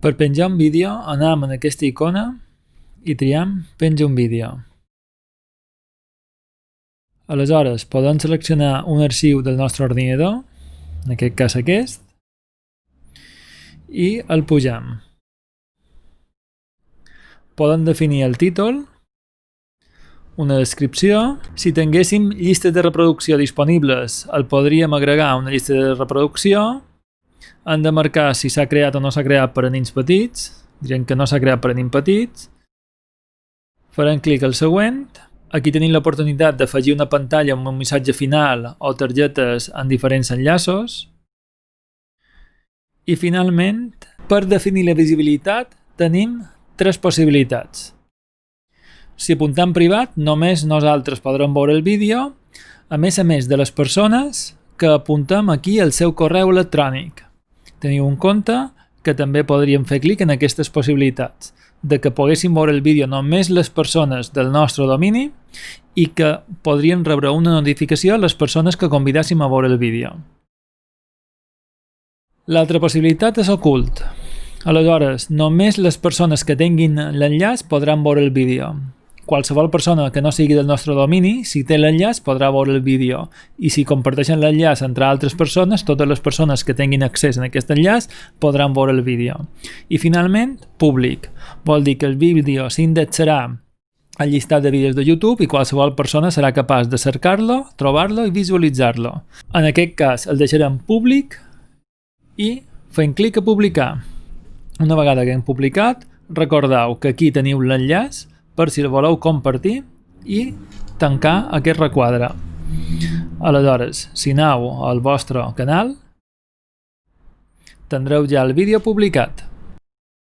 Per penjar un vídeo anem en aquesta icona i triem penja un vídeo. Aleshores podem seleccionar un arxiu del nostre ordinador, en aquest cas aquest, i el pugem. Podem definir el títol, una descripció. Si tinguéssim llistes de reproducció disponibles, el podríem agregar a una llista de reproducció. Hem de marcar si s'ha creat o no s'ha creat per a nens petits. Direm que no s'ha creat per a nens petits. Farem clic al següent. Aquí tenim l'oportunitat d'afegir una pantalla amb un missatge final o targetes en diferents enllaços. I finalment, per definir la visibilitat, tenim tres possibilitats. Si apuntem privat, només nosaltres podrem veure el vídeo, a més de les persones que apuntem aquí el seu correu electrònic. Teniu un compte que també podríem fer clic en aquestes possibilitats, de que poguéssim veure el vídeo només les persones del nostre domini i que podrien rebre una notificació a les persones que convidéssim a veure el vídeo. L'altra possibilitat és ocult. Aleshores, només les persones que tinguin l'enllaç podran veure el vídeo. Qualsevol persona que no sigui del nostre domini, si té l'enllaç, podrà veure el vídeo. I si comparteixen l'enllaç entre altres persones, totes les persones que tinguin accés a aquest enllaç podran veure el vídeo. I finalment, públic. Vol dir que el vídeo s'indexarà al llistat de vídeos de YouTube i qualsevol persona serà capaç de cercar-lo, trobar-lo i visualitzar-lo. En aquest cas, el deixarem públic i fem clic a publicar. Una vegada que hem publicat, recordeu que aquí teniu l'enllaç per si el voleu compartir i tancar aquest requadre. Aleshores, si aneu al vostre canal, tindreu ja el vídeo publicat.